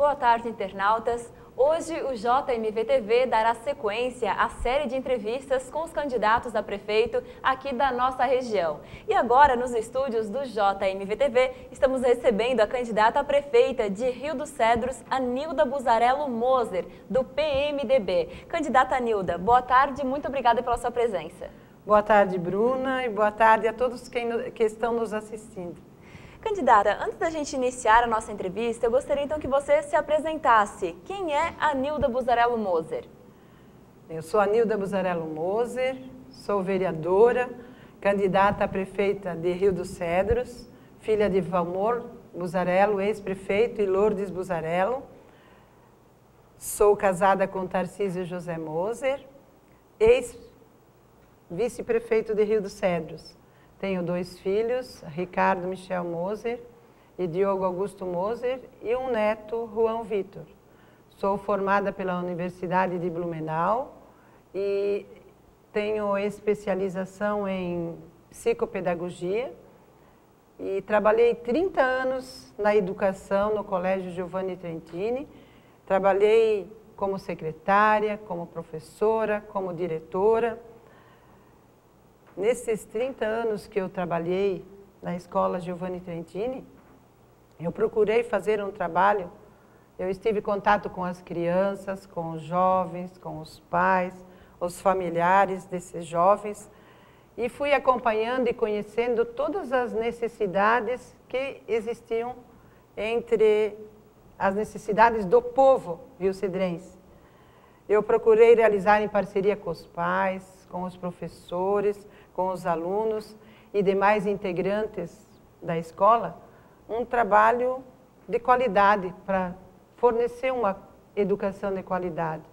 boa tarde, internautas. Hoje o JMV-TV dará sequência à série de entrevistas com os candidatos a prefeito aqui da nossa região. E agora, nos estúdios do JMV-TV, estamos recebendo a candidata a prefeita de Rio dos Cedros, Anilda Buzzarello Moser, do PMDB. Candidata Anilda, boa tarde e muito obrigada pela sua presença. Boa tarde, Bruna, e boa tarde a todos que estão nos assistindo. Candidata, antes da gente iniciar a nossa entrevista, eu gostaria então que você se apresentasse. Quem é Anilda Buzzarello Moser? Eu sou Anilda Buzzarello Moser, sou vereadora, candidata a prefeita de Rio dos Cedros, filha de Valmor Buzzarello, ex-prefeito, e Lourdes Buzzarello. Sou casada com Tarcísio José Moser, ex-vice-prefeito de Rio dos Cedros. Tenho 2 filhos, Ricardo Michel Moser e Diogo Augusto Moser, e um neto, Juan Vitor. Sou formada pela Universidade de Blumenau e tenho especialização em psicopedagogia e trabalhei 30 anos na educação no Colégio Giovanni Trentini. Trabalhei como secretária, como professora, como diretora. Nesses 30 anos que eu trabalhei na Escola Giovanni Trentini, eu procurei fazer um trabalho, eu estive em contato com as crianças, com os jovens, com os pais, os familiares desses jovens, e fui acompanhando e conhecendo todas as necessidades que existiam entre as necessidades do povo rio-cedrense. Eu procurei realizar em parceria com os pais, com os professores, com os alunos e demais integrantes da escola, um trabalho de qualidade para fornecer uma educação de qualidade,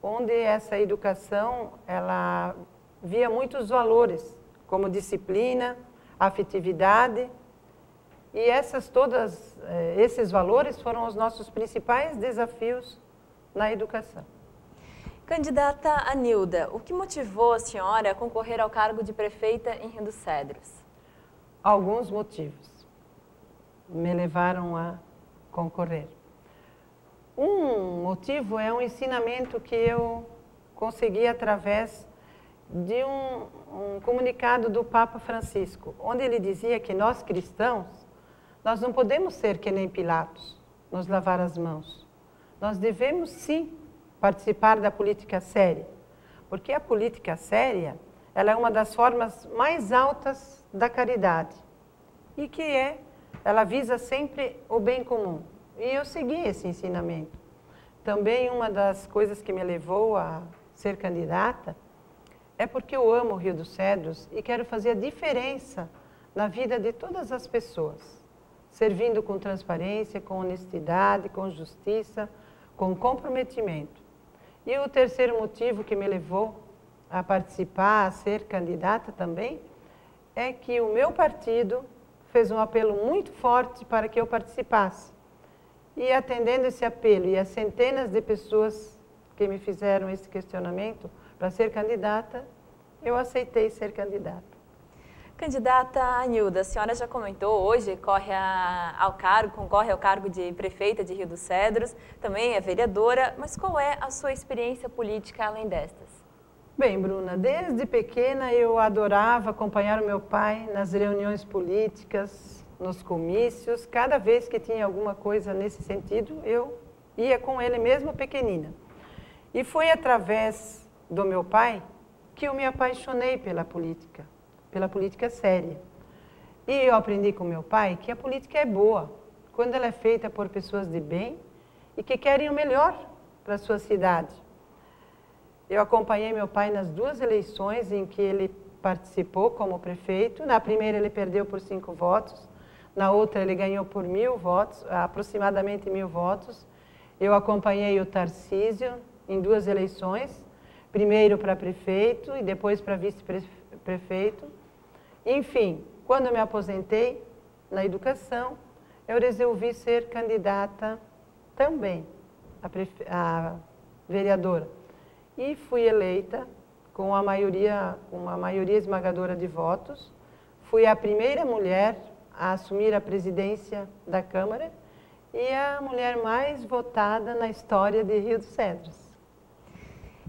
onde essa educação ela via muitos valores, como disciplina, afetividade, e esses valores foram os nossos principais desafios na educação. Candidata Anilda, o que motivou a senhora a concorrer ao cargo de prefeita em Rio dos Cedros? Alguns motivos me levaram a concorrer. Um motivo é um ensinamento que eu consegui através de um comunicado do Papa Francisco, onde ele dizia que nós cristãos, nós não podemos ser que nem Pilatos, nos lavar as mãos. Nós devemos sim participar da política séria, porque a política séria ela é uma das formas mais altas da caridade e ela visa sempre o bem comum. E eu segui esse ensinamento. Também uma das coisas que me levou a ser candidata é porque eu amo o Rio dos Cedros e quero fazer a diferença na vida de todas as pessoas, servindo com transparência, com honestidade, com justiça, com comprometimento. E o terceiro motivo que me levou a participar, a ser candidata também, é que o meu partido fez um apelo muito forte para que eu participasse. E atendendo esse apelo e as centenas de pessoas que me fizeram esse questionamento para ser candidata, eu aceitei ser candidata. Candidata Anilda, a senhora já comentou, hoje concorre ao cargo de prefeita de Rio dos Cedros, também é vereadora, mas qual é a sua experiência política além destas? Bem, Bruna, desde pequena eu adorava acompanhar o meu pai nas reuniões políticas, nos comícios. Cada vez que tinha alguma coisa nesse sentido, eu ia com ele mesmo pequenina. E foi através do meu pai que eu me apaixonei pela política séria. E eu aprendi com meu pai que a política é boa, quando ela é feita por pessoas de bem e que querem o melhor para a sua cidade. Eu acompanhei meu pai nas 2 eleições em que ele participou como prefeito. Na primeira ele perdeu por 5 votos, na outra ele ganhou por 1.000 votos, aproximadamente 1.000 votos. Eu acompanhei o Tarcísio em 2 eleições, primeiro para prefeito e depois para vice-prefeito. Enfim, quando eu me aposentei na educação, eu resolvi ser candidata também a vereadora. E fui eleita com uma maioria esmagadora de votos. Fui a primeira mulher a assumir a presidência da Câmara e a mulher mais votada na história de Rio dos Cedros.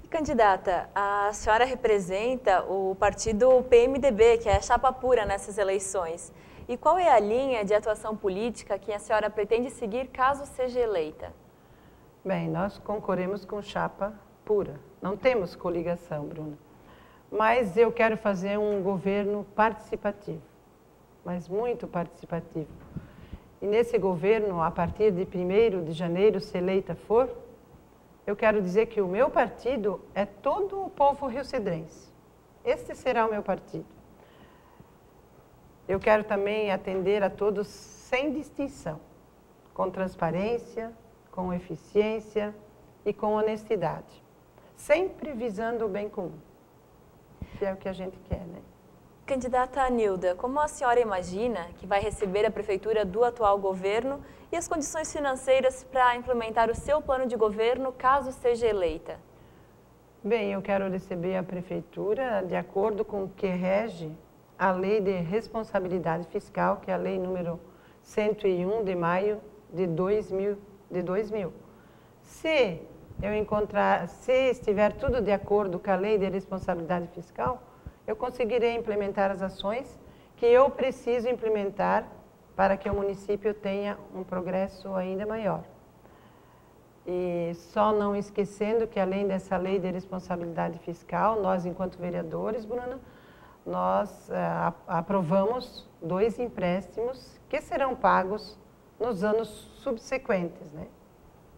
Candidata, a senhora representa o partido PMDB, que é a chapa pura nessas eleições. E qual é a linha de atuação política que a senhora pretende seguir caso seja eleita? Bem, nós concorremos com chapa pura. Não temos coligação, Bruna. Mas eu quero fazer um governo participativo, mas muito participativo. E nesse governo, a partir de 1º de janeiro, se eleita for, eu quero dizer que o meu partido é todo o povo riocedrense. Este será o meu partido. Eu quero também atender a todos sem distinção, com transparência, com eficiência e com honestidade, sempre visando o bem comum, que é o que a gente quer, né? Candidata Anilda, como a senhora imagina que vai receber a prefeitura do atual governo e as condições financeiras para implementar o seu plano de governo caso seja eleita? Bem, eu quero receber a prefeitura de acordo com o que rege a Lei de Responsabilidade Fiscal, que é a Lei número 101 de maio de 2000. Se estiver tudo de acordo com a Lei de Responsabilidade Fiscal, eu conseguirei implementar as ações que eu preciso implementar para que o município tenha um progresso ainda maior. E só não esquecendo que, além dessa lei de responsabilidade fiscal, nós, enquanto vereadores, Bruna, nós aprovamos 2 empréstimos que serão pagos nos anos subsequentes, né?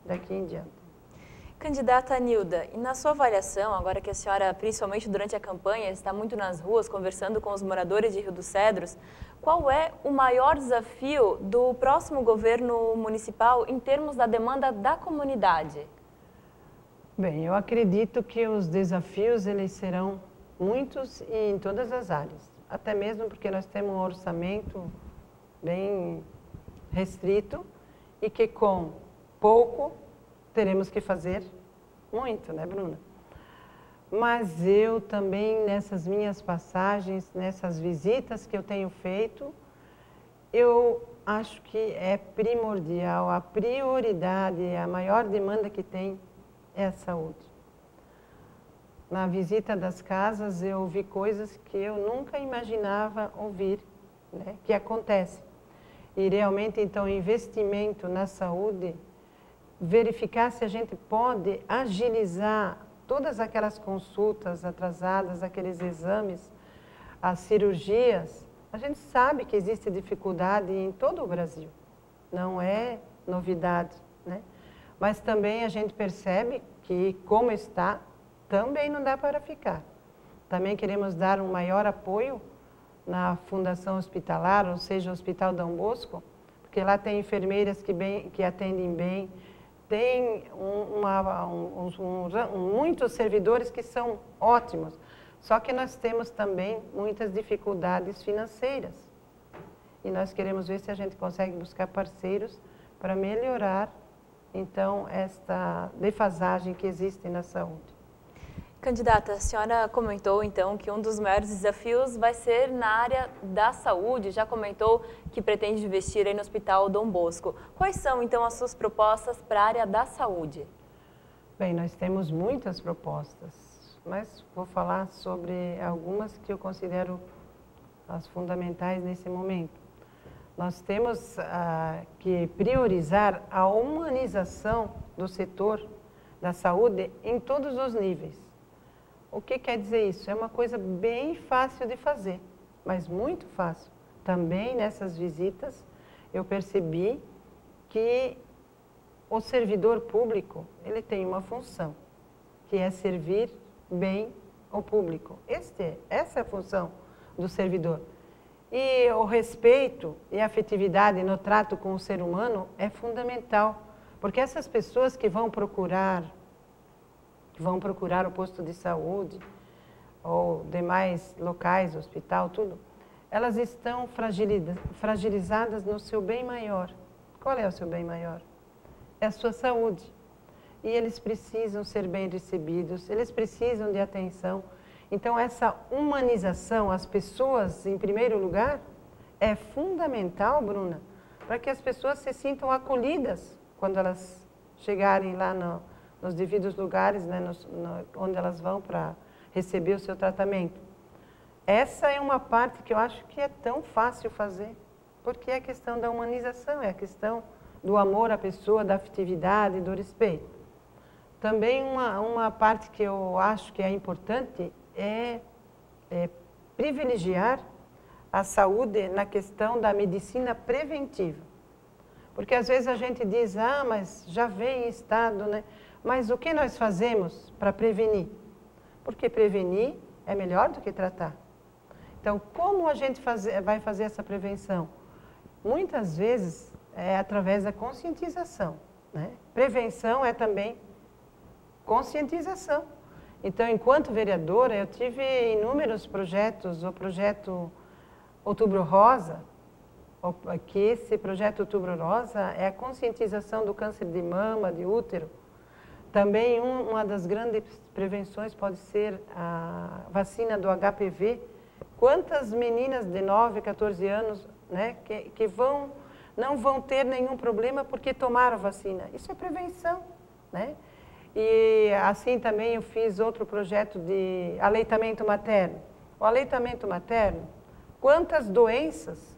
Daqui em diante. Candidata Anilda, e na sua avaliação, agora que a senhora, principalmente durante a campanha, está muito nas ruas conversando com os moradores de Rio dos Cedros, qual é o maior desafio do próximo governo municipal em termos da demanda da comunidade? Bem, eu acredito que os desafios eles serão muitos e em todas as áreas, até mesmo porque nós temos um orçamento bem restrito e que com pouco teremos que fazer muito, né, Bruna? Mas eu também, nessas minhas passagens, nessas visitas que eu tenho feito, eu acho que é primordial, a prioridade, a maior demanda que tem é a saúde. Na visita das casas, eu ouvi coisas que eu nunca imaginava ouvir, né, que acontecem. E realmente, então, o investimento na saúde, verificar se a gente pode agilizar todas aquelas consultas atrasadas, aqueles exames, as cirurgias. A gente sabe que existe dificuldade em todo o Brasil, não é novidade, né? Mas também a gente percebe que, como está, também não dá para ficar. Também queremos dar um maior apoio na Fundação Hospitalar, ou seja, o Hospital Dom Bosco, porque lá tem enfermeiras que atendem bem, tem muitos servidores que são ótimos, só que nós temos também muitas dificuldades financeiras. E nós queremos ver se a gente consegue buscar parceiros para melhorar, então, esta defasagem que existe na saúde. Candidata, a senhora comentou, então, que um dos maiores desafios vai ser na área da saúde. Já comentou que pretende investir aí no Hospital Dom Bosco. Quais são, então, as suas propostas para a área da saúde? Bem, nós temos muitas propostas, mas vou falar sobre algumas que eu considero as fundamentais nesse momento. Nós temos que priorizar a humanização do setor da saúde em todos os níveis. O que quer dizer isso? É uma coisa bem fácil de fazer, mas muito fácil. Também nessas visitas eu percebi que o servidor público, ele tem uma função, que é servir bem ao público. Essa é a função do servidor. E o respeito e a afetividade no trato com o ser humano é fundamental, porque essas pessoas que vão procurar o posto de saúde ou demais locais, hospital, tudo, elas estão fragilizadas no seu bem maior. Qual é o seu bem maior? É a sua saúde. E eles precisam ser bem recebidos, eles precisam de atenção. Então, essa humanização, as pessoas em primeiro lugar, é fundamental, Bruna, para que as pessoas se sintam acolhidas quando elas chegarem lá nos devidos lugares, né, onde elas vão para receber o seu tratamento. Essa é uma parte que eu acho que é tão fácil fazer, porque é a questão da humanização, é a questão do amor à pessoa, da afetividade, do respeito. Também uma parte que eu acho que é importante é privilegiar a saúde na questão da medicina preventiva. Porque às vezes a gente diz, mas já vem em estado, né? Mas o que nós fazemos para prevenir? Porque prevenir é melhor do que tratar. Então, como a gente vai fazer essa prevenção? Muitas vezes é através da conscientização, né? Prevenção é também conscientização. Então, enquanto vereadora, eu tive inúmeros projetos, o projeto Outubro Rosa, que esse projeto Outubro Rosa é a conscientização do câncer de mama, de útero. Também uma das grandes prevenções pode ser a vacina do HPV. Quantas meninas de 9, 14 anos, né, que não vão ter nenhum problema porque tomaram vacina? Isso é prevenção, né? E assim também eu fiz outro projeto de aleitamento materno. O aleitamento materno, quantas doenças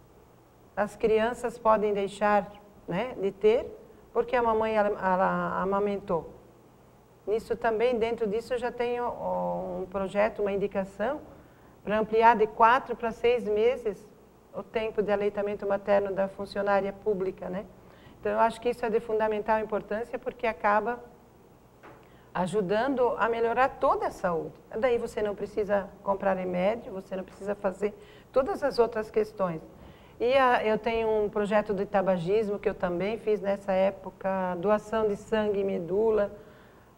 as crianças podem deixar, né, de ter porque a mamãe ela amamentou? Isso também, dentro disso, eu já tenho um projeto, uma indicação para ampliar de 4 para 6 meses o tempo de aleitamento materno da funcionária pública, né? Então, eu acho que isso é de fundamental importância porque acaba ajudando a melhorar toda a saúde. Daí você não precisa comprar remédio, você não precisa fazer todas as outras questões. E eu tenho um projeto de tabagismo que eu também fiz nessa época, doação de sangue e medula,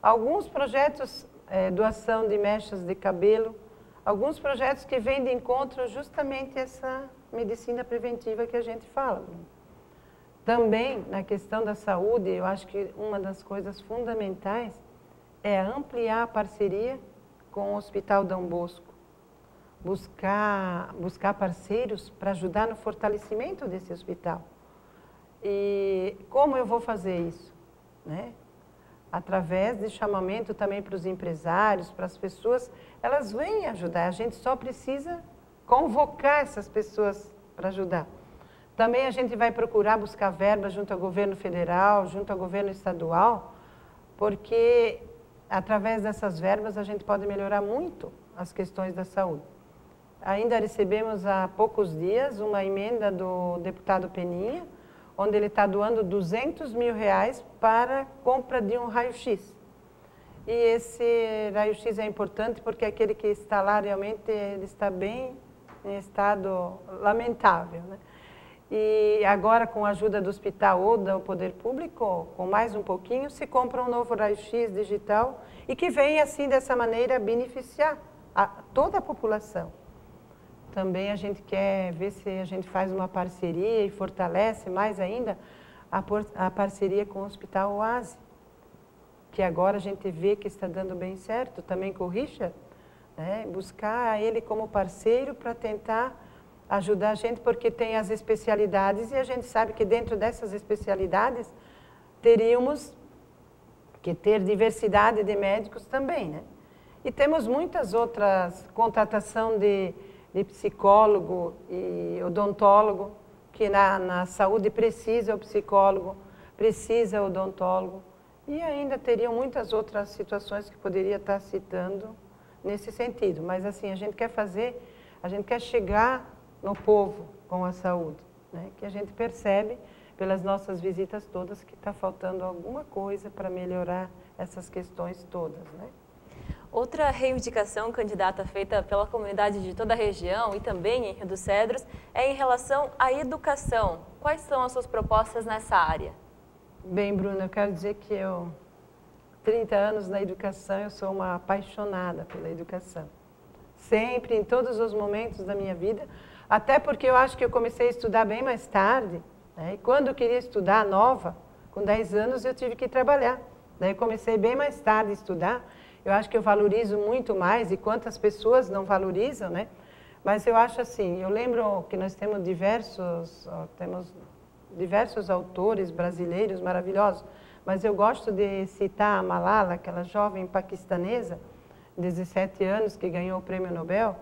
alguns projetos, doação de mechas de cabelo, alguns projetos que vêm de encontro justamente essa medicina preventiva que a gente fala. Também, na questão da saúde, eu acho que uma das coisas fundamentais é ampliar a parceria com o Hospital Dom Bosco. Buscar parceiros para ajudar no fortalecimento desse hospital. E como eu vou fazer isso? Né? Através de chamamento também para os empresários, para as pessoas, elas vêm ajudar. A gente só precisa convocar essas pessoas para ajudar. Também a gente vai procurar buscar verbas junto ao governo federal, junto ao governo estadual, porque através dessas verbas a gente pode melhorar muito as questões da saúde. Ainda recebemos há poucos dias uma emenda do deputado Peninha, onde ele está doando R$200 mil para a compra de um raio-x. E esse raio-x é importante porque aquele que está lá realmente ele está bem em estado lamentável, né? E agora, com a ajuda do hospital ou do poder público, com mais um pouquinho, se compra um novo raio-x digital e que vem, assim, dessa maneira, beneficiar toda a população. Também a gente quer ver se a gente faz uma parceria e fortalece mais ainda a parceria com o Hospital Oase, que agora a gente vê que está dando bem certo, também com o Richard, né? Buscar ele como parceiro para tentar ajudar a gente, porque tem as especialidades e a gente sabe que dentro dessas especialidades teríamos que ter diversidade de médicos também, né? E temos muitas outras, contratação de psicólogo e odontólogo, que na saúde precisa o psicólogo, precisa o odontólogo, e ainda teriam muitas outras situações que poderia estar citando nesse sentido. Mas assim, a gente quer chegar no povo com a saúde, né? Que a gente percebe pelas nossas visitas todas que está faltando alguma coisa para melhorar essas questões todas, né? Outra reivindicação, candidata, feita pela comunidade de toda a região e também em Rio dos Cedros, é em relação à educação. Quais são as suas propostas nessa área? Bem, Bruna, eu quero dizer que 30 anos na educação, eu sou uma apaixonada pela educação. Sempre, em todos os momentos da minha vida, até porque eu acho que eu comecei a estudar bem mais tarde, né? E quando eu queria estudar nova, com 10 anos, eu tive que trabalhar. Daí comecei bem mais tarde a estudar. Eu acho que eu valorizo muito mais, e quantas pessoas não valorizam, né? Mas eu acho assim, eu lembro que nós temos diversos autores brasileiros maravilhosos, mas eu gosto de citar a Malala, aquela jovem paquistanesa, 17 anos, que ganhou o Prêmio Nobel,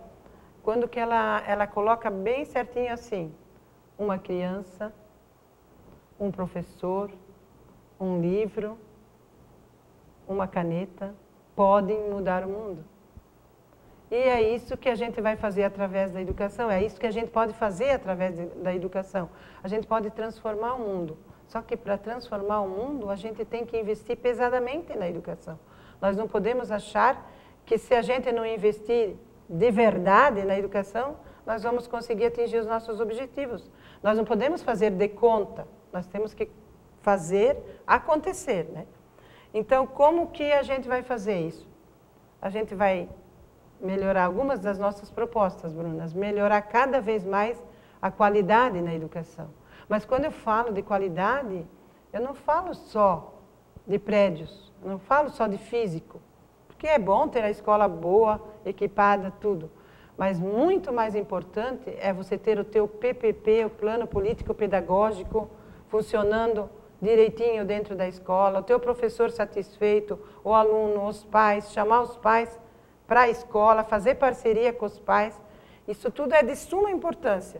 quando que ela coloca bem certinho assim, uma criança, um professor, um livro, uma caneta, podem mudar o mundo. E é isso que a gente vai fazer através da educação, é isso que a gente pode fazer através da educação. A gente pode transformar o mundo. Só que para transformar o mundo, a gente tem que investir pesadamente na educação. Nós não podemos achar que se a gente não investir de verdade na educação, nós vamos conseguir atingir os nossos objetivos. Nós não podemos fazer de conta, nós temos que fazer acontecer, né? Então, como que a gente vai fazer isso? A gente vai melhorar algumas das nossas propostas, Brunas, melhorar cada vez mais a qualidade na educação. Mas quando eu falo de qualidade, eu não falo só de prédios, eu não falo só de físico, porque é bom ter a escola boa, equipada, tudo. Mas muito mais importante é você ter o teu PPP, o Plano Político Pedagógico, funcionando direitinho dentro da escola, o teu professor satisfeito, o aluno, os pais, chamar os pais para a escola, fazer parceria com os pais. Isso tudo é de suma importância.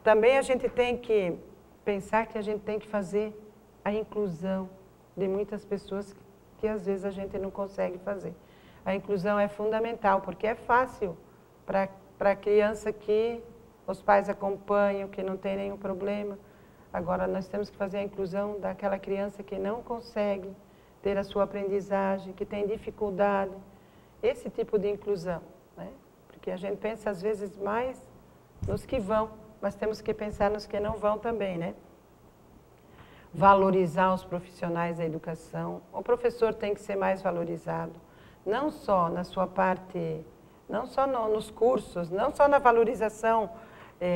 Também a gente tem que pensar que a gente tem que fazer a inclusão de muitas pessoas que às vezes a gente não consegue fazer. A inclusão é fundamental, porque é fácil para a criança que os pais acompanham, que não tem nenhum problema. Agora, nós temos que fazer a inclusão daquela criança que não consegue ter a sua aprendizagem, que tem dificuldade. Esse tipo de inclusão, né? Porque a gente pensa às vezes mais nos que vão, mas temos que pensar nos que não vão também, né? Valorizar os profissionais da educação. O professor tem que ser mais valorizado, não só na sua parte, não só nos cursos, não só na valorização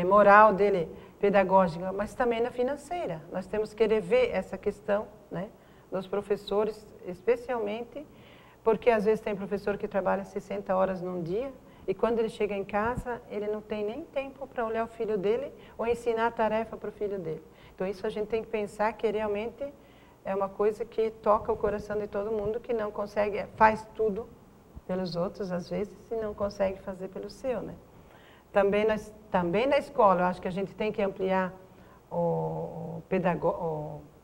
moral dele, pedagógica, mas também na financeira. Nós temos que rever essa questão, né, dos professores, especialmente porque às vezes tem professor que trabalha 60 horas num dia e quando ele chega em casa, ele não tem nem tempo para olhar o filho dele ou ensinar a tarefa para o filho dele. Então isso a gente tem que pensar que realmente é uma coisa que toca o coração de todo mundo, que não consegue, faz tudo pelos outros às vezes e não consegue fazer pelo seu, né? Também na escola, eu acho que a gente tem que ampliar o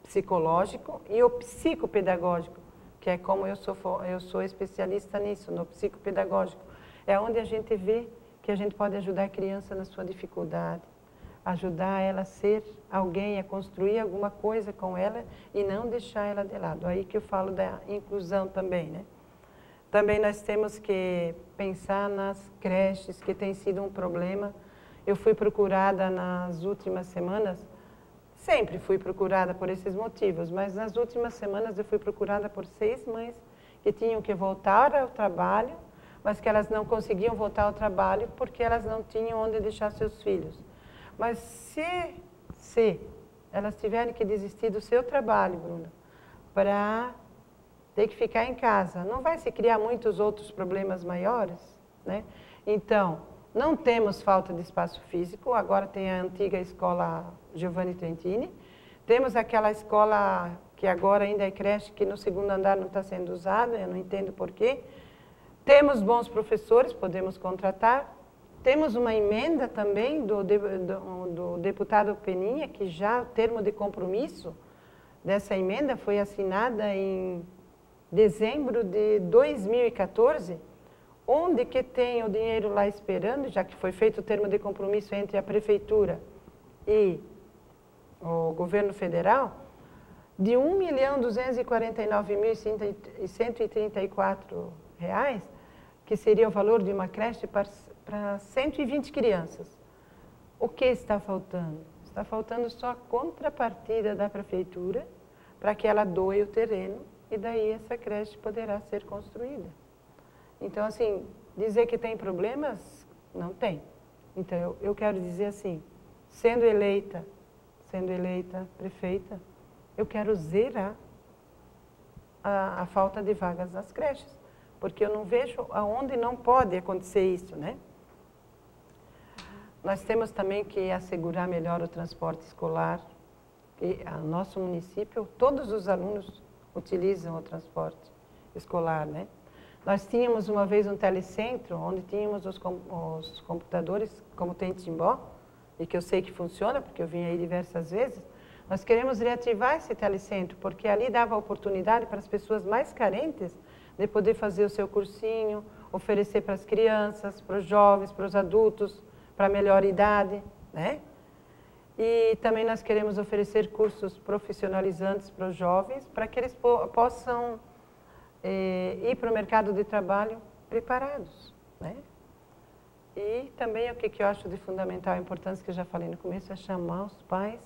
psicológico e o psicopedagógico, que é como eu sou especialista nisso, no psicopedagógico. É onde a gente vê que a gente pode ajudar a criança na sua dificuldade, ajudar ela a ser alguém, a construir alguma coisa com ela e não deixar ela de lado. Aí que eu falo da inclusão também, né? Também nós temos que pensar nas creches, que tem sido um problema. Eu fui procurada nas últimas semanas, sempre fui procurada por esses motivos, mas nas últimas semanas eu fui procurada por 6 mães que tinham que voltar ao trabalho, mas que elas não conseguiam voltar ao trabalho porque elas não tinham onde deixar seus filhos. Mas se elas tiverem que desistir do seu trabalho, Bruna, para ter que ficar em casa, não vai se criar muitos outros problemas maiores, né? Então, não temos falta de espaço físico, agora tem a antiga escola Giovanni Trentini, temos aquela escola que agora ainda é creche, que no segundo andar não está sendo usada, eu não entendo porquê. Temos bons professores, podemos contratar. Temos uma emenda também do deputado Peninha, que já o termo de compromisso dessa emenda foi assinada em dezembro de 2014, onde que tem o dinheiro lá esperando, já que foi feito o termo de compromisso entre a prefeitura e o governo federal, de R$ 1.249.134, que seria o valor de uma creche para 120 crianças. O que está faltando? Está faltando só a contrapartida da prefeitura para que ela doe o terreno e daí essa creche poderá ser construída. Então, assim, dizer que tem problemas, não tem. Então, eu quero dizer assim, sendo eleita prefeita, eu quero zerar a falta de vagas nas creches, porque eu não vejo aonde não pode acontecer isso, né? Nós temos também que assegurar melhor o transporte escolar. E no nosso município, todos os alunos utilizam o transporte escolar, né? Nós tínhamos uma vez um telecentro, onde tínhamos os computadores, como tem em Timbó, e que eu sei que funciona, porque eu vim aí diversas vezes. Nós queremos reativar esse telecentro, porque ali dava oportunidade para as pessoas mais carentes de poder fazer o seu cursinho, oferecer para as crianças, para os jovens, para os adultos, para a melhor idade, né? E também nós queremos oferecer cursos profissionalizantes para os jovens, para que eles possam ir para o mercado de trabalho preparados, né? E também o que eu acho de fundamental a importância, que eu já falei no começo, é chamar os pais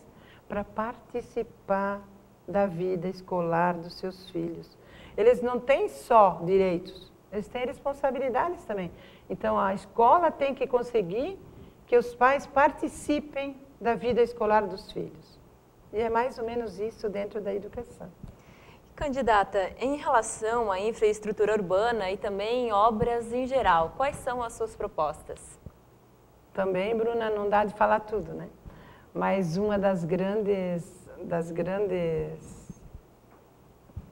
para participar da vida escolar dos seus filhos. Eles não têm só direitos, eles têm responsabilidades também. Então, a escola tem que conseguir que os pais participem da vida escolar dos filhos. E é mais ou menos isso dentro da educação. Candidata, em relação à infraestrutura urbana e também obras em geral, quais são as suas propostas? Também, Bruna, não dá de falar tudo, né? Mas uma das grandes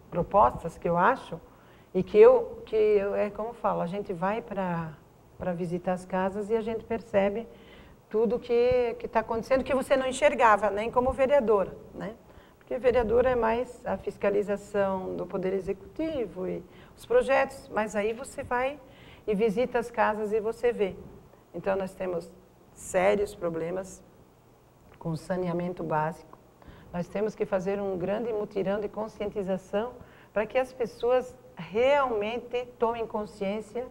propostas que eu acho, e que é como eu falo, a gente vai para visitar as casas e a gente percebe tudo que está acontecendo, que você não enxergava, nem como vereadora, né? Porque vereadora é mais a fiscalização do Poder Executivo e os projetos, mas aí você vai e visita as casas e você vê. Então, nós temos sérios problemas com saneamento básico. Nós temos que fazer um grande mutirão de conscientização para que as pessoas realmente tomem consciência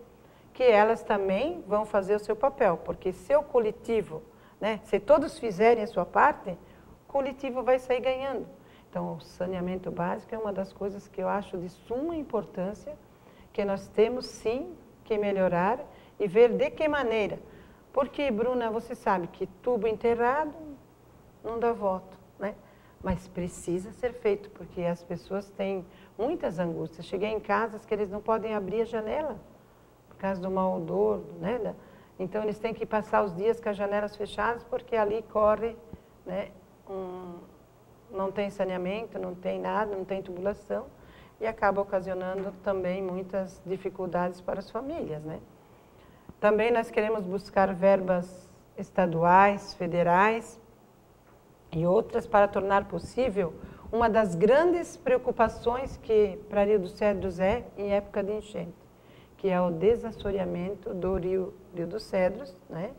que elas também vão fazer o seu papel, porque se o coletivo, né, se todos fizerem a sua parte, o coletivo vai sair ganhando. Então, o saneamento básico é uma das coisas que eu acho de suma importância, que nós temos sim que melhorar e ver de que maneira. Porque, Bruna, você sabe que tubo enterrado não dá voto, né? Mas precisa ser feito, porque as pessoas têm muitas angústias. Cheguei em casas que eles não podem abrir a janela, por causa do mau odor, né? Então, eles têm que passar os dias com as janelas fechadas, porque ali corre, né, não tem saneamento, não tem nada, não tem tubulação, e acaba ocasionando também muitas dificuldades para as famílias, né? Também nós queremos buscar verbas estaduais, federais e outras para tornar possível uma das grandes preocupações que para Rio dos Cedros é em época de enchente, que é o desassoreamento do Rio dos Cedros, né?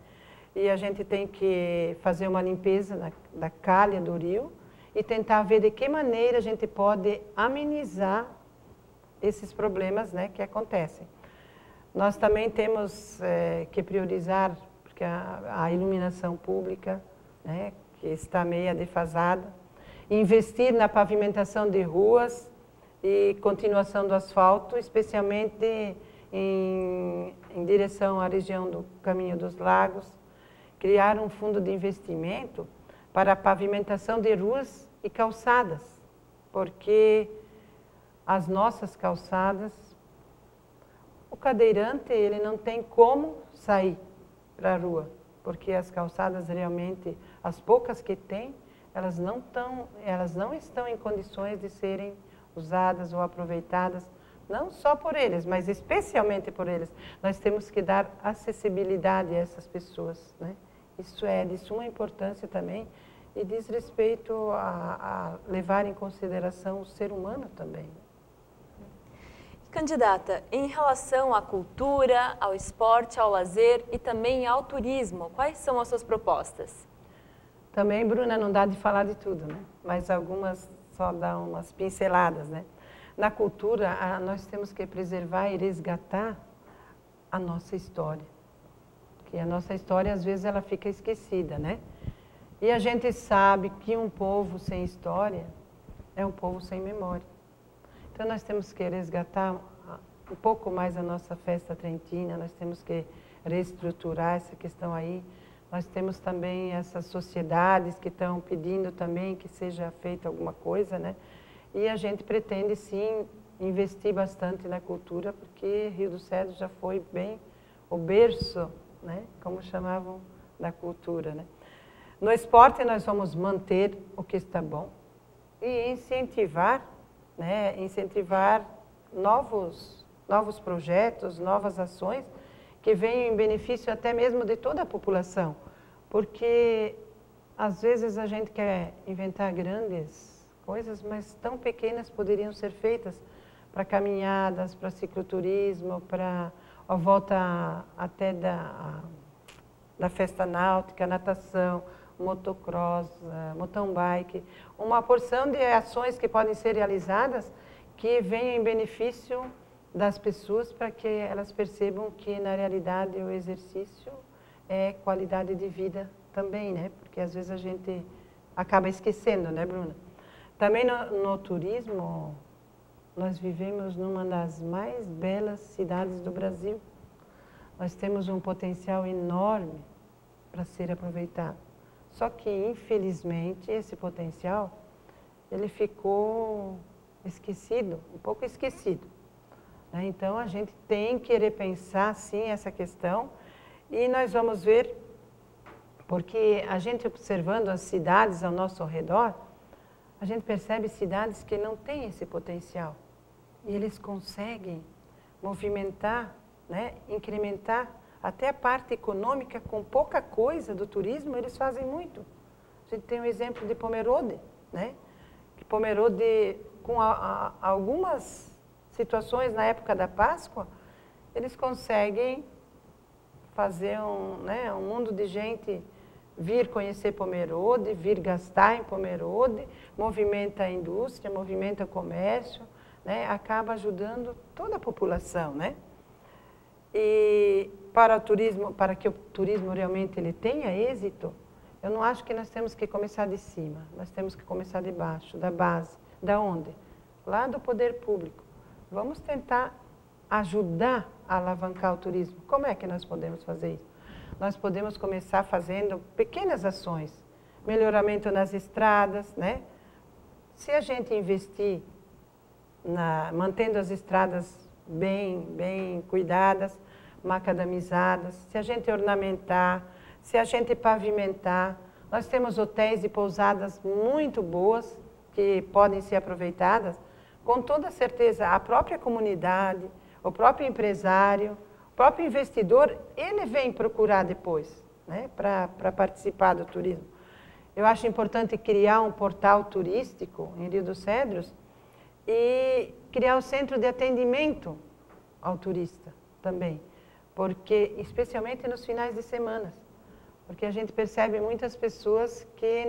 E a gente tem que fazer uma limpeza da calha do rio e tentar ver de que maneira a gente pode amenizar esses problemas, né, que acontecem. Nós também temos que priorizar, porque a iluminação pública, né, que está meio defasada, investir na pavimentação de ruas e continuação do asfalto, especialmente em direção à região do Caminho dos Lagos, criar um fundo de investimento para a pavimentação de ruas e calçadas, porque as nossas calçadas, o cadeirante ele não tem como sair para a rua, porque as calçadas realmente, as poucas que tem, elas não estão em condições de serem usadas ou aproveitadas, não só por eles, mas especialmente por eles. Nós temos que dar acessibilidade a essas pessoas, né? Isso é de suma importância também e diz respeito a levar em consideração o ser humano também. Candidata, em relação à cultura, ao esporte, ao lazer e também ao turismo, quais são as suas propostas? Também, Bruna, não dá de falar de tudo, né? Mas algumas, só dar umas pinceladas, né? Na cultura, nós temos que preservar e resgatar a nossa história. Porque a nossa história, às vezes, ela fica esquecida, né? E a gente sabe que um povo sem história é um povo sem memória. Então, nós temos que resgatar um pouco mais a nossa festa trentina, nós temos que reestruturar essa questão aí. Nós temos também essas sociedades que estão pedindo também que seja feita alguma coisa, né? E a gente pretende, sim, investir bastante na cultura, porque Rio dos Cedros já foi bem o berço, né? Como chamavam, da cultura, né? No esporte, nós vamos manter o que está bom, e incentivar, né, incentivar novos projetos, novas ações que venham em benefício até mesmo de toda a população. Porque às vezes a gente quer inventar grandes coisas, mas tão pequenas poderiam ser feitas para caminhadas, para cicloturismo, para a volta até da festa náutica, natação, motocross, mountain bike, uma porção de ações que podem ser realizadas que venham em benefício das pessoas para que elas percebam que na realidade o exercício é qualidade de vida também, né? Porque às vezes a gente acaba esquecendo, né, Bruna? Também no turismo, nós vivemos numa das mais belas cidades do Brasil. Nós temos um potencial enorme para ser aproveitado. Só que, infelizmente, esse potencial, ele ficou esquecido, um pouco esquecido. Né? Então, a gente tem que repensar, sim, essa questão. E nós vamos ver, porque a gente observando as cidades ao nosso redor, a gente percebe cidades que não têm esse potencial. E eles conseguem movimentar, né, incrementar até a parte econômica com pouca coisa do turismo, eles fazem muito. A gente tem um exemplo de Pomerode, né? Que Pomerode, com algumas situações na época da Páscoa, eles conseguem fazer um mundo de gente vir conhecer Pomerode, vir gastar em Pomerode, movimenta a indústria, movimenta o comércio, né? Acaba ajudando toda a população, né? E para o turismo, para que o turismo realmente ele tenha êxito, eu não acho que nós temos que começar de cima, nós temos que começar de baixo, da base. Da onde? Lá do poder público. Vamos tentar ajudar a alavancar o turismo. Como é que nós podemos fazer isso? Nós podemos começar fazendo pequenas ações, melhoramento nas estradas, né? Se a gente investir mantendo as estradas bem cuidadas, macadamizadas, se a gente ornamentar, se a gente pavimentar, nós temos hotéis e pousadas muito boas que podem ser aproveitadas, com toda certeza a própria comunidade, o próprio empresário, o próprio investidor, ele vem procurar depois, né, para participar do turismo. Eu acho importante criar um portal turístico em Rio dos Cedros e criar um centro de atendimento ao turista também, porque especialmente nos finais de semana, porque a gente percebe muitas pessoas que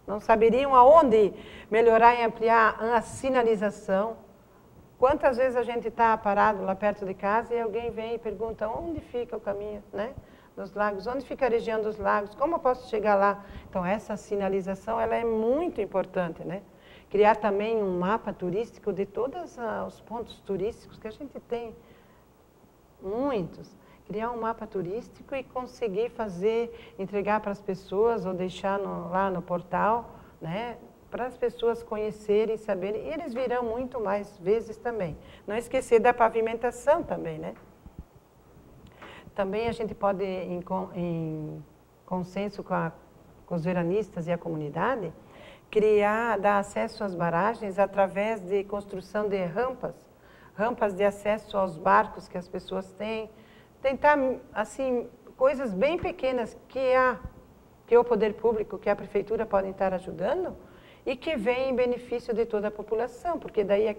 não saberiam aonde melhorar e ampliar a sinalização. Quantas vezes a gente está parado lá perto de casa e alguém vem e pergunta onde fica o caminho, né, dos lagos, onde fica a região dos lagos, como eu posso chegar lá? Então essa sinalização ela é muito importante, né? Criar também um mapa turístico de todos os pontos turísticos, que a gente tem muitos. Criar um mapa turístico e conseguir entregar para as pessoas ou deixar lá no portal, né, para as pessoas conhecerem e saberem. E eles virão muito mais vezes também. Não esquecer da pavimentação também, né? Também a gente pode, em consenso com os veranistas e a comunidade, dar acesso às barragens através de construção de rampas de acesso aos barcos que as pessoas têm, tentar, assim, coisas bem pequenas que o poder público, que a prefeitura podem estar ajudando e que vem em benefício de toda a população, porque daí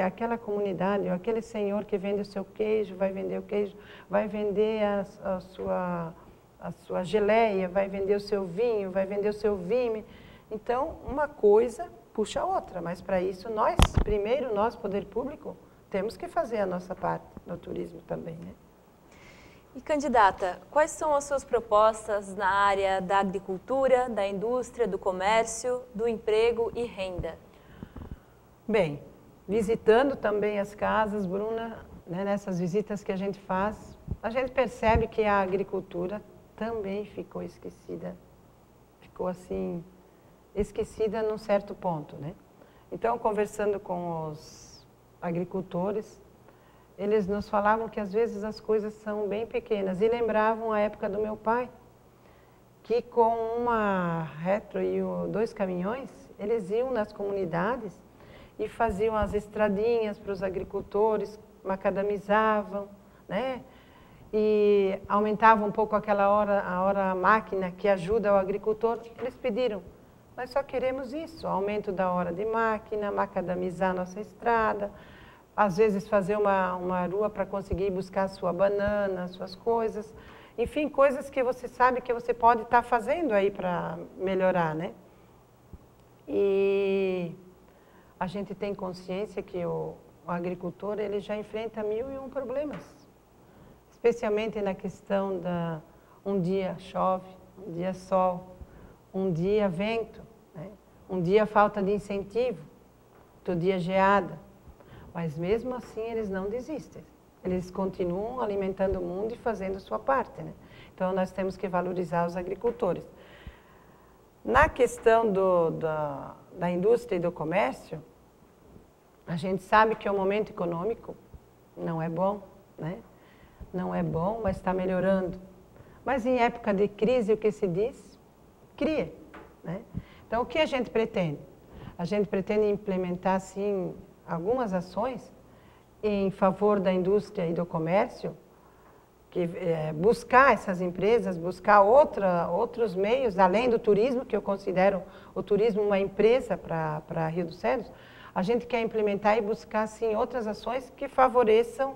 aquela comunidade, ou aquele senhor que vende o seu queijo, vai vender o queijo, vai vender a sua geleia, vai vender o seu vinho, vai vender o seu vime. Então, uma coisa puxa a outra, mas para isso primeiro nós, poder público, temos que fazer a nossa parte no turismo também, né? E, candidata, quais são as suas propostas na área da agricultura, da indústria, do comércio, do emprego e renda? Bem, visitando também as casas, Bruna, né, nessas visitas que a gente faz, a gente percebe que a agricultura também ficou esquecida. Ficou assim, esquecida num certo ponto, né? Então, conversando com os agricultores, eles nos falavam que às vezes as coisas são bem pequenas e lembravam a época do meu pai, que com uma retro e 2 caminhões, eles iam nas comunidades e faziam as estradinhas para os agricultores, macadamizavam, né? E aumentavam um pouco a hora máquina que ajuda o agricultor. Eles pediram, nós só queremos isso, aumento da hora de máquina, macadamizar nossa estrada, às vezes fazer uma rua para conseguir buscar a sua banana, suas coisas, enfim, coisas que você sabe que você pode estar fazendo aí para melhorar, né? E a gente tem consciência que o agricultor ele já enfrenta 1001 problemas, especialmente na questão da um dia chove, um dia sol, um dia vento, né? Um dia falta de incentivo, outro dia geada. Mas mesmo assim eles não desistem. Eles continuam alimentando o mundo e fazendo a sua parte, né? Então nós temos que valorizar os agricultores. Na questão da indústria e do comércio, a gente sabe que o momento econômico não é bom, né? Não é bom, mas está melhorando. Mas em época de crise, o que se diz? Cria, né? Então, o que a gente pretende? A gente pretende implementar, sim, algumas ações em favor da indústria e do comércio, que buscar essas empresas, buscar outros meios, além do turismo, que eu considero o turismo uma empresa para Rio dos Cedros. A gente quer implementar e buscar, sim, outras ações que favoreçam,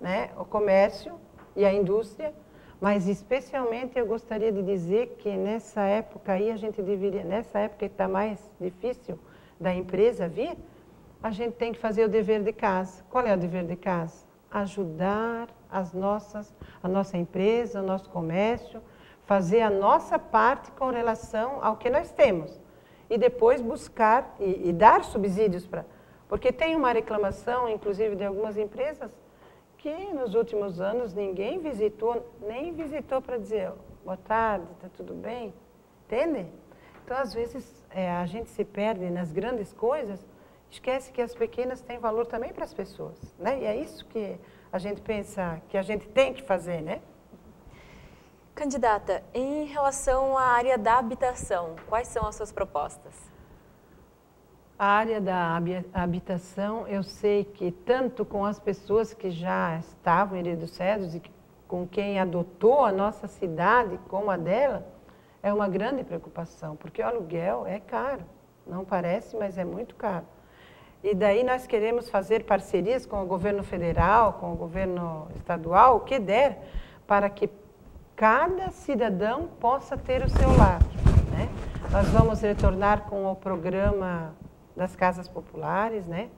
né, o comércio e a indústria, mas especialmente eu gostaria de dizer que nessa época aí a gente deveria, nessa época que está mais difícil da empresa vir, a gente tem que fazer o dever de casa. Qual é o dever de casa? Ajudar a nossa empresa, o nosso comércio, fazer a nossa parte com relação ao que nós temos. E depois buscar e dar subsídios para... Porque tem uma reclamação, inclusive, de algumas empresas, que nos últimos anos ninguém visitou, nem visitou para dizer, boa tarde, está tudo bem? Entende? Então, às vezes, a gente se perde nas grandes coisas, esquece que as pequenas têm valor também para as pessoas, né? E é isso que a gente pensa, que a gente tem que fazer, né? Candidata, em relação à área da habitação, quais são as suas propostas? A área da habitação, eu sei que tanto com as pessoas que já estavam em Rio dos Cedros e com quem adotou a nossa cidade como a dela, é uma grande preocupação, porque o aluguel é caro, não parece, mas é muito caro. E daí nós queremos fazer parcerias com o governo federal, com o governo estadual, o que der, para que cada cidadão possa ter o seu lar, né? Nós vamos retornar com o programa das casas populares, né?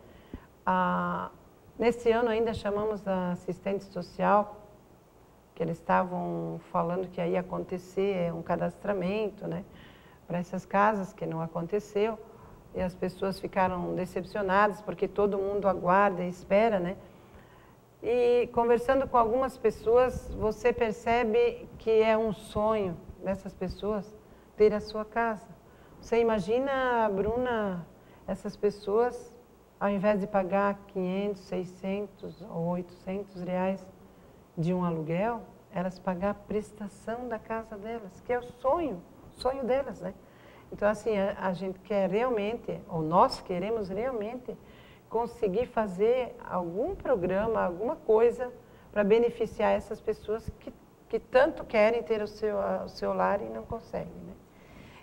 Nesse ano ainda chamamos a assistente social, que eles estavam falando que ia acontecer um cadastramento, né, para essas casas, que não aconteceu, e as pessoas ficaram decepcionadas, porque todo mundo aguarda e espera, né? E conversando com algumas pessoas, você percebe que é um sonho dessas pessoas ter a sua casa. Você imagina, Bruna, essas pessoas, ao invés de pagar 500, 600 ou 800 reais de um aluguel, elas pagar a prestação da casa delas, que é o sonho delas, né? Então, assim, a gente quer realmente, ou nós queremos realmente, conseguir fazer algum programa, alguma coisa para beneficiar essas pessoas que tanto querem ter o seu lar e não conseguem, né?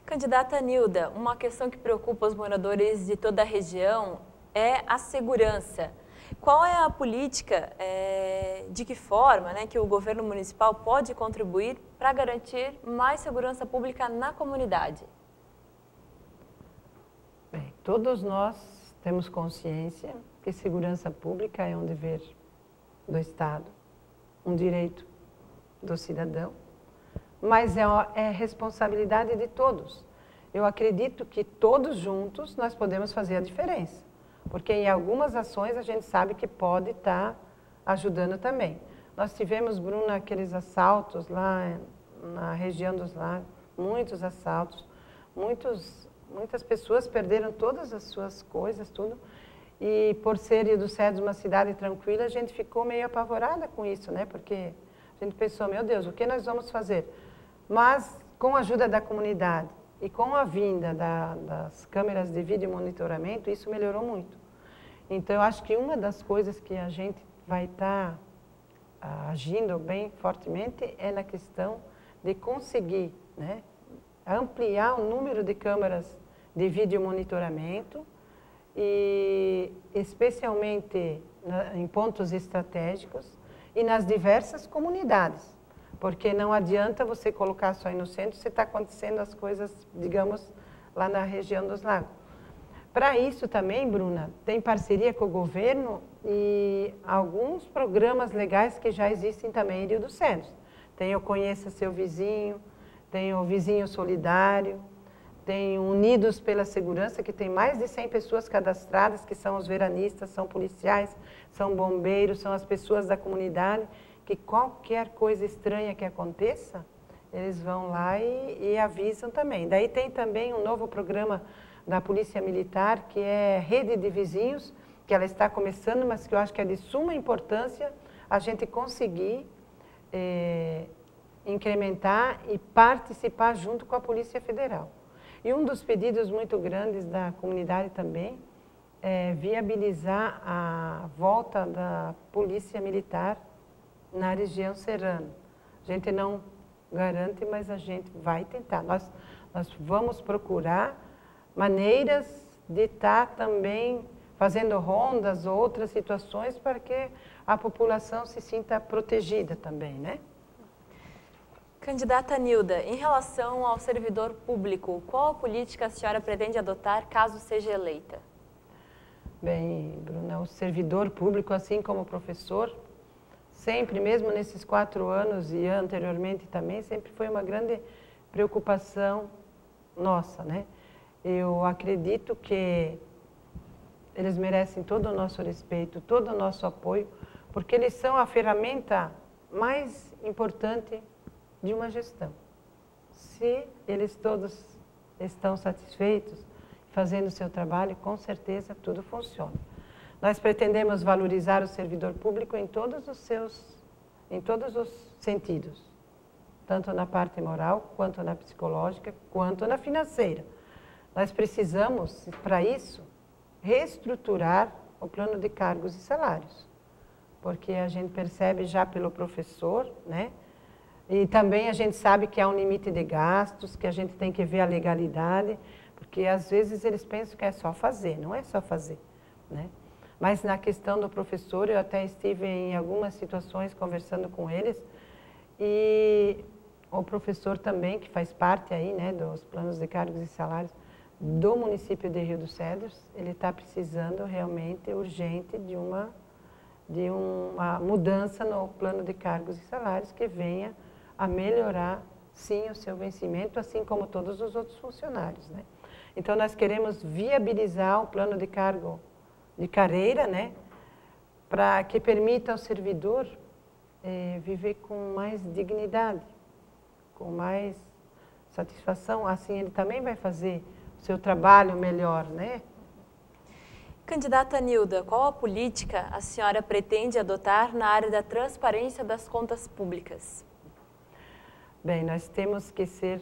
Candidata Nilda, uma questão que preocupa os moradores de toda a região é a segurança. Qual é a política, de que forma, né, que o governo municipal pode contribuir para garantir mais segurança pública na comunidade? Bem, todos nós temos consciência que segurança pública é um dever do Estado, um direito do cidadão, mas é responsabilidade de todos. Eu acredito que todos juntos nós podemos fazer a diferença, porque em algumas ações a gente sabe que pode estar ajudando também. Nós tivemos, Bruna, aqueles assaltos lá na região dos lagos, muitos assaltos, muitas pessoas perderam todas as suas coisas, tudo, e por ser Rio dos Cedros uma cidade tranquila, a gente ficou meio apavorada com isso, né? Porque a gente pensou, meu Deus, o que nós vamos fazer? Mas com a ajuda da comunidade, E com a vinda das câmeras de vídeo monitoramento, isso melhorou muito. Então, eu acho que uma das coisas que a gente vai estar agindo bem fortemente é na questão de conseguir, né, ampliar o número de câmeras de vídeo monitoramento e especialmente em pontos estratégicos e nas diversas comunidades, porque não adianta você colocar só aí no centro se está acontecendo as coisas, digamos, lá na região dos lagos. Para isso também, Bruna, tem parceria com o governo e alguns programas legais que já existem também em Rio dos Cedros. Tem o Conheça Seu Vizinho, tem o Vizinho Solidário, tem Unidos pela Segurança, que tem mais de 100 pessoas cadastradas, que são os veranistas, são policiais, são bombeiros, são as pessoas da comunidade, que qualquer coisa estranha que aconteça, eles vão lá e avisam também. Daí tem também um novo programa da Polícia Militar, que é Rede de Vizinhos, que ela está começando, mas que eu acho que é de suma importância a gente conseguir incrementar e participar junto com a Polícia Federal. E um dos pedidos muito grandes da comunidade também é viabilizar a volta da Polícia Militar na região serrana. A gente não garante, mas a gente vai tentar. Nós vamos procurar maneiras de estar também fazendo rondas ou outras situações para que a população se sinta protegida também, né? Candidata Nilda, em relação ao servidor público, qual política a senhora pretende adotar caso seja eleita? Bem, Bruna, o servidor público, assim como o professor, sempre, mesmo nesses 4 anos e anteriormente também, sempre foi uma grande preocupação nossa, né? Eu acredito que eles merecem todo o nosso respeito, todo o nosso apoio, porque eles são a ferramenta mais importante de uma gestão. Se eles todos estão satisfeitos, fazendo o seu trabalho, com certeza tudo funciona. Nós pretendemos valorizar o servidor público em todos os sentidos, tanto na parte moral, quanto na psicológica, quanto na financeira. Nós precisamos, para isso, reestruturar o plano de cargos e salários, porque a gente percebe já pelo professor, né? E também a gente sabe que há um limite de gastos, que a gente tem que ver a legalidade, porque às vezes eles pensam que é só fazer, não é só fazer, né? Mas na questão do professor, eu até estive em algumas situações conversando com eles, e o professor também, que faz parte aí, né, dos planos de cargos e salários do município de Rio dos Cedros, ele está precisando realmente, urgente, de uma mudança no plano de cargos e salários que venha a melhorar, sim, o seu vencimento, assim como todos os outros funcionários, né? Então, nós queremos viabilizar o plano de cargo de carreira, né, para que permita ao servidor viver com mais dignidade, com mais satisfação. Assim, ele também vai fazer o seu trabalho melhor, né? Candidata Nilda, qual a política a senhora pretende adotar na área da transparência das contas públicas? Bem, nós temos que ser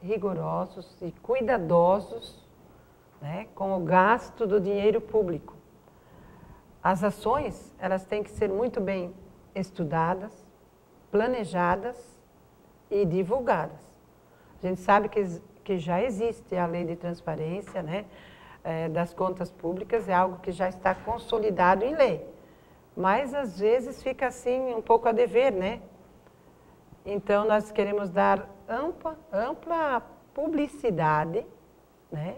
rigorosos e cuidadosos, né, com o gasto do dinheiro público. As ações, elas têm que ser muito bem estudadas, planejadas e divulgadas. A gente sabe que já existe a lei de transparência, né, das contas públicas, é algo que já está consolidado em lei. Mas, às vezes, fica assim um pouco a dever, né? Então, nós queremos dar ampla publicidade, né,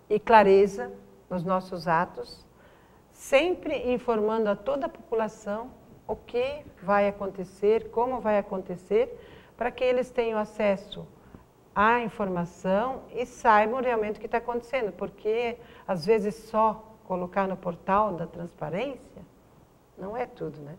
e clareza nos nossos atos, sempre informando a toda a população o que vai acontecer, como vai acontecer, para que eles tenham acesso à informação e saibam realmente o que está acontecendo, porque às vezes só colocar no portal da transparência não é tudo, né?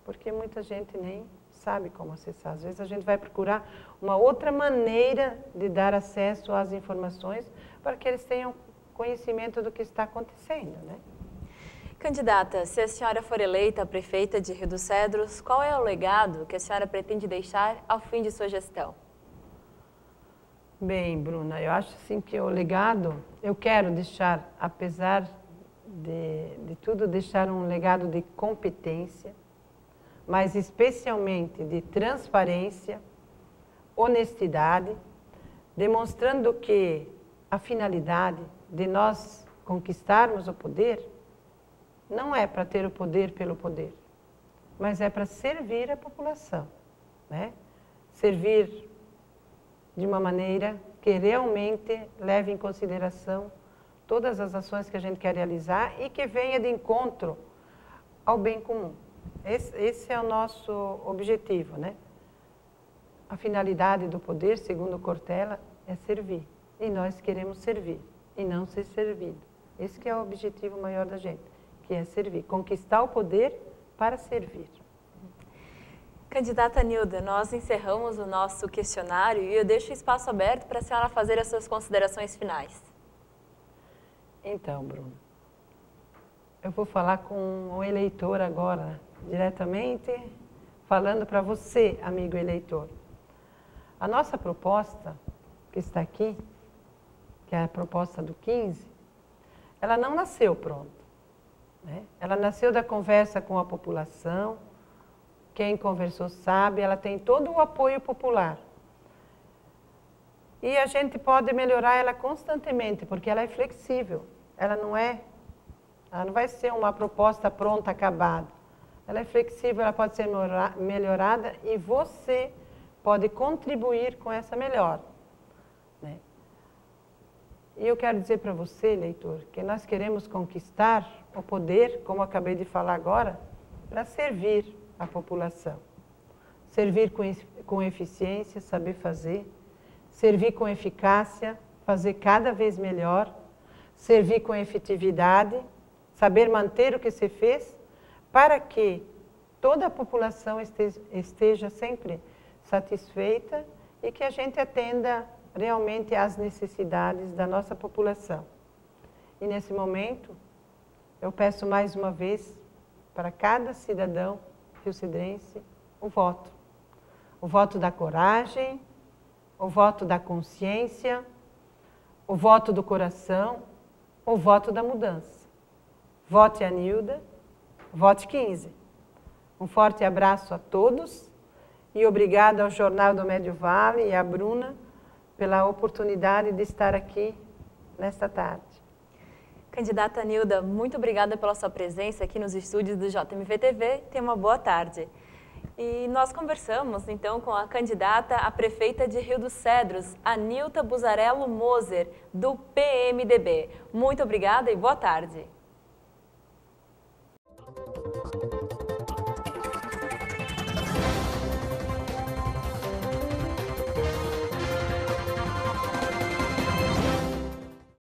Porque muita gente nem sabe como acessar. Às vezes a gente vai procurar uma outra maneira de dar acesso às informações para que eles tenham conhecimento do que está acontecendo, né? Candidata, se a senhora for eleita prefeita de Rio dos Cedros, qual é o legado que a senhora pretende deixar ao fim de sua gestão? Bem, Bruna, eu acho assim que o legado, eu quero deixar, apesar de tudo, deixar um legado de competência, mas especialmente de transparência, honestidade, demonstrando que a finalidade de nós conquistarmos o poder não é para ter o poder pelo poder, mas é para servir a população, né? Servir de uma maneira que realmente leve em consideração todas as ações que a gente quer realizar e que venha de encontro ao bem comum. Esse é o nosso objetivo, né? A finalidade do poder, segundo Cortella, é servir. E nós queremos servir e não ser servido. Esse que é o objetivo maior da gente, que é servir, conquistar o poder para servir. Candidata Nilda, nós encerramos o nosso questionário e eu deixo o espaço aberto para a senhora fazer as suas considerações finais. Então, Bruno, eu vou falar com o eleitor agora, diretamente, falando para você, amigo eleitor. A nossa proposta, que está aqui, que é a proposta do 15, ela não nasceu pronta, né? Ela nasceu da conversa com a população. Quem conversou sabe, ela tem todo o apoio popular. E a gente pode melhorar ela constantemente, porque ela é flexível. Ela não vai ser uma proposta pronta, acabada. Ela é flexível, ela pode ser melhorada e você pode contribuir com essa melhora, né? E eu quero dizer para você, eleitor, que nós queremos conquistar o poder, como acabei de falar agora, para servir a população. Servir com eficiência, saber fazer. Servir com eficácia, fazer cada vez melhor. Servir com efetividade, saber manter o que se fez, para que toda a população esteja sempre satisfeita e que a gente atenda realmente às necessidades da nossa população. E nesse momento, eu peço mais uma vez para cada cidadão rio-cidrense o voto. O voto da coragem, o voto da consciência, o voto do coração, o voto da mudança. Vote a Nilda, vote 15. Um forte abraço a todos e obrigado ao Jornal do Médio Vale e à Bruna pela oportunidade de estar aqui nesta tarde. Candidata Nilda, muito obrigada pela sua presença aqui nos estúdios do JMV-TV. Tenha uma boa tarde. E nós conversamos, então, com a candidata a prefeita de Rio dos Cedros, Anilta Buzarello Moser, do PMDB. Muito obrigada e boa tarde.